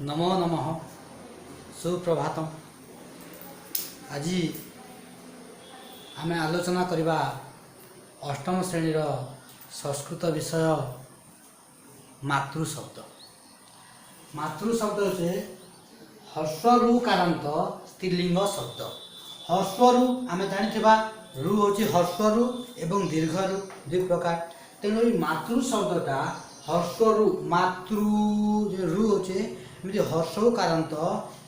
नमो नमः सुप्रभातम। आज आम आलोचना करवा अष्टम श्रेणीर संस्कृत विषय मातृ शब्द। मातृ शब्द से हर्षरु कारांत स्त्रीलिंग शब्द। हर्षरु आम जानी रु हूँ हर्षरु एवं दीर्घरु दुई प्रकार। तेणु मातृ शब्दटा हर्षरु मातृ रु होचे हर्षरु कारांत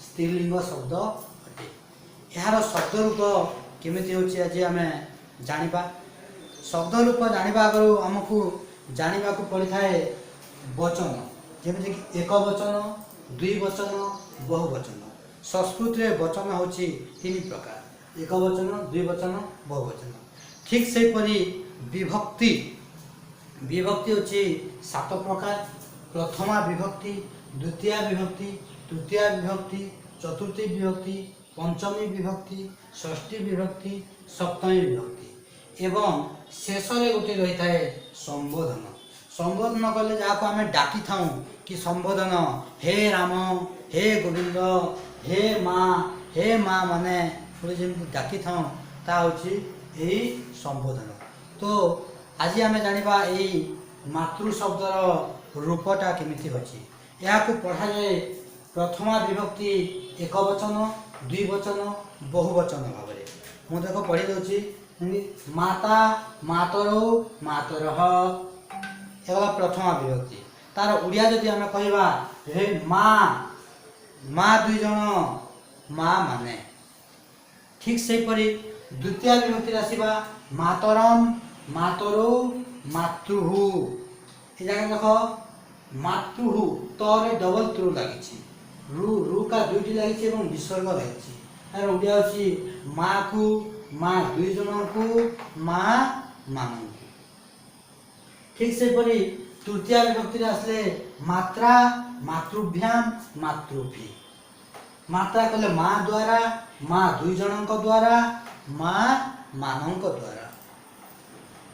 स्त्रीलिंग शब्द अटे। यार शब्द रूप केमिति होची आज आम जानिबा। शब्द रूप जानिबा आगु आमको जानिबा को पड़ी थाए वचन, जेमिति कि एक वचन, द्विवचन, बहुवचन। संस्कृत रे वचन होची तीन प्रकार, एक वचन, द्विवचन, बहुवचन। ठीक से परी विभक्ति विभक्ति होची सात प्रकार। प्रथमा विभक्ति, द्वितीय विभक्ति, तृतीय विभक्ति, चतुर्थी विभक्ति, पंचमी विभक्ति, षष्ठी विभक्ति, सप्तमी विभक्ति एवं शेष रे गोटे रही थाए संबोधन। संबोधन कले जहाँ आम डाकी थाऊ कि संबोधन हे राम, हे गोविंद, हे माँ माने जमी डाकी थाऊ ता होची यही संबोधन। तो आज आम जानिबा यही मातृ शब्दर रूपटा केमिति होची। या को पढ़ा जाए प्रथमा विभक्ति एक वचन, द्विवचन, बहुवचन भाव में। मु देखो पढ़ी दूसरी माता, मातरो, मातरः एवं प्रथमा विभक्ति। तार उड़िया जदि आम कहवा हे माँ, माँ दुई जन माँ माने। ठीक से परी द्वितीय विभक्ति आसवा मातरम, मातरो, मातृहु। ये जगह देख मातृहु तरे डबल त्रु लगी, रु रु का दुईटी लगी और विसर्ग लगी। यार उड़िया अच्छी माँ को, माँ दुई जन को, माँ मान। ठीक से परी तृतीय विभक्ति आसले मात्रा, मातृभ्याम, मातृभि। मात्रा कले माँ द्वारा, माँ दुई जन द्वारा, माँ मानव द्वारा।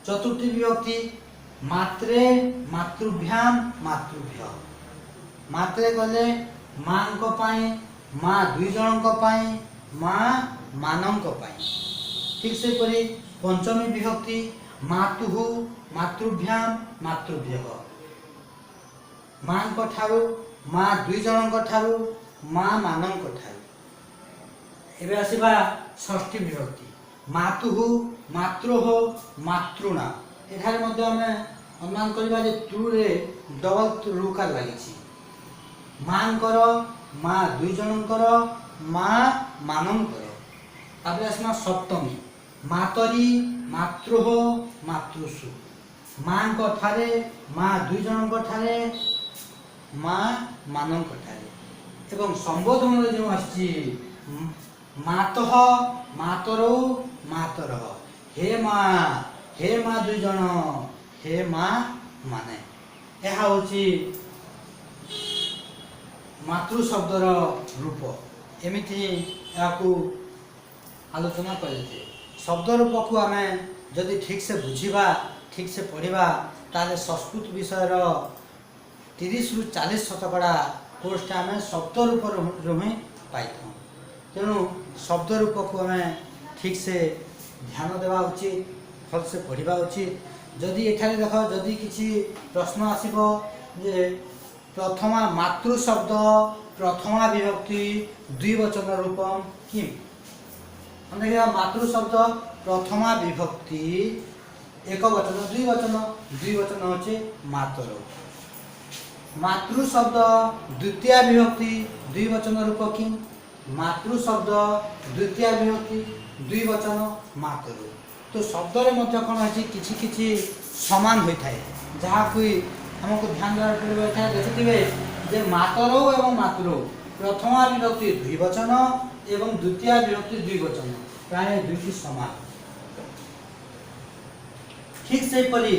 चतुर्थी विभक्ति मात्रे, मातृभ्याम, मातृभ्य। मात्रे कले माँ को पाई, माँ दुई जन को पाई, माँ मानव को पाई। ठीक से परी पंचमी विभक्ति मातुहु, मातृभ्याम, मातृभ्य। माँ को ठारू, माँ दुई जन को ठारू, माँ मानव को ठारू। एबे आसीबा षष्ठी विभक्ति मातुहु, मातृहो, मातृणा। एठारे मध्य आम अनुमान करबा जे तु रे डबल रुकार लगी। माँ कर, माँ दुई जनकर, माँ मानकर। तापर आसमा सप्तमी मातरी, मातृहो, मातृसु। माँ को ठारे, माँ दुई जनक ठारे, माँ मानव ठारे। एवं संबोधन जो आसी मातः, मातरो, मातरः। हे माँ दुई जन, हे माँ माने। यह होची मातृ शब्दर रूप। एमिति याकू आलोचना करते शब्द रूप को आम जदि ठीक से बुझा, ठीक से पढ़ा, ताले संस्कृत विषयर 30 रु 40 शतकड़ा कोर्स आम शब्द रूप ही पाई। तेणु शब्द रूप को आम ठीक से ध्यान देवा उचित, भल से पढ़ा उचित। जदि एठारे देख जदि किसी प्रश्न आसब जे प्रथमा मातृ शब्द प्रथमा विभक्ति द्विवचन रूपम किम। देखा मातृ शब्द प्रथमा विभक्ति एक वचन, द्विवचन, द्विवचन होचे मातरो। मातृ शब्द द्वितीय विभक्ति द्विवचन रूप किम। मातृ शब्द द्वितीय विभक्ति द्विवचन मातरो। तो शब्द रे मध्य कौन है किछि किछि समान होता है, जहाँ कोई हमको ध्यान देवा पड़े। देखिए जे मातरो एवं मातृ प्रथमा विभक्ति द्विवचन एवं द्वितीय विभक्ति द्विवचन प्राय दुईटी समान। ठीक से परी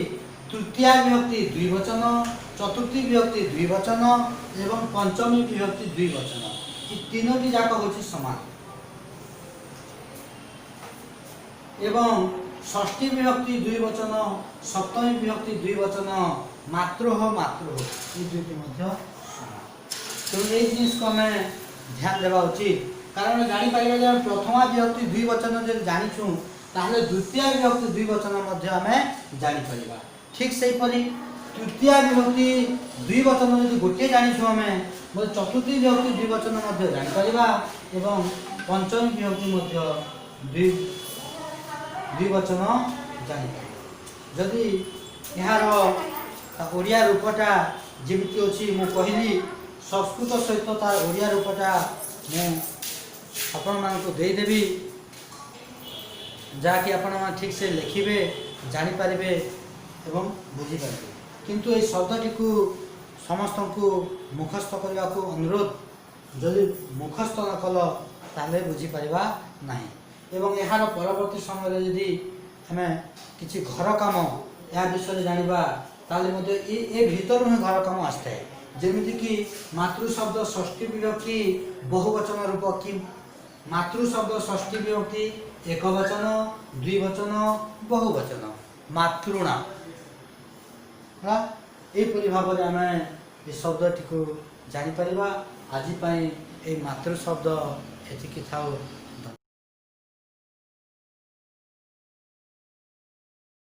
तृतीय विभक्ति द्विवचन, चतुर्थी विभक्ति द्विवचन एवं पंचमी विभक्ति द्विवचन। ये तीनोटी जाक होची समान। एवं षष्ठी विभक्ति द्विवचन, सप्तमी विभक्ति द्विवचन, मातृ मातृ ये दुईटी मध्य समान। ତେଣୁ ଏଇ ଜିନିଷକୁ ଆମେ ଧ୍ୟାନ ଦେବା ଉଚିତ। କାରଣ ଜାଣିପାରିବା ଯେ ଆମେ ପ୍ରଥମା ବିଭକ୍ତି ଦୁଇ ବଚନ ଯଦି ଜାଣିଛୁ ତାହେଲେ ଦ୍ୱିତୀୟ ବିଭକ୍ତି ଦୁଇ ବଚନ ମଧ୍ୟ ଆମେ ଜାଣିପାରିବା। ଠିକ୍ ସେହିପରି ତୃତୀୟ ବିଭକ୍ତି ଦୁଇ ବଚନ ଯଦି ଗୋଟିଏ ଜାଣିଛୁ ଆମେ ବୋଲେ ଚତୁର୍ଥୀ ବିଭକ୍ତି ଦୁଇ ବଚନ ମଧ୍ୟ ଜାଣିପାରିବା ଏବଂ ପଞ୍ଚମୀ ବିଭକ୍ତି ମଧ୍ୟ ଦୁଇ ବଚନ ଜାଣିପାରିବା। ଯଦି ଏହାର ଓଡ଼ିଆ ରୂପଟା ଯେମିତି ଅଛି ମୁଁ କହିଲି ସଂସ୍କୃତ ସହିତ ତାର ଓଡ଼ିଆ ରୂପଟା ମୁଁ ଆପଣମାନଙ୍କୁ ଦେଇଦେବି, ଯାହାକି ଆପଣମାନେ ଠିକ୍ ସେ ଲେଖିବେ, ଜାଣିପାରିବେ ଏବଂ ବୁଝିପାରିବେ। କିନ୍ତୁ ଏହି ଶବ୍ଦଟିକୁ ସମସ୍ତଙ୍କୁ ମୁଖସ୍ଥ କରିବାକୁ ଅନୁରୋଧ, ଯଦି ମୁଖସ୍ଥ ନ କଲ ତାହେଲେ ବୁଝିପାରିବା ନାହିଁ। ଏବଂ ଏହାର ପରବର୍ତ୍ତୀ ସମୟରେ ଯଦି ଆମେ କିଛି ଘର କାମ ଏହା ବିଷୟରେ ଜାଣିବା ତାହେଲେ ମଧ୍ୟ ଏ ଭିତରୁ ହିଁ ଘର କାମ ଆସିଥାଏ। ଯେମିତିକି ମାତୃ ଶବ୍ଦ ଷଷ୍ଠୀ ବିଭକ୍ତି ବହୁବଚନ ରୂପ କି ମାତୃ ଶବ୍ଦ ଷଷ୍ଠୀ ବିଭକ୍ତି ଏକ ବଚନ, ଦୁଇ ବଚନ, ବହୁବଚନ ମାତୃଣା। ଏହିପରି ଭାବରେ ଆମେ ଏ ଶବ୍ଦଟିକୁ ଜାଣିପାରିବା। ଆଜି ପାଇଁ ଏହି ମାତୃ ଶବ୍ଦ ଏତିକି ଥାଉ।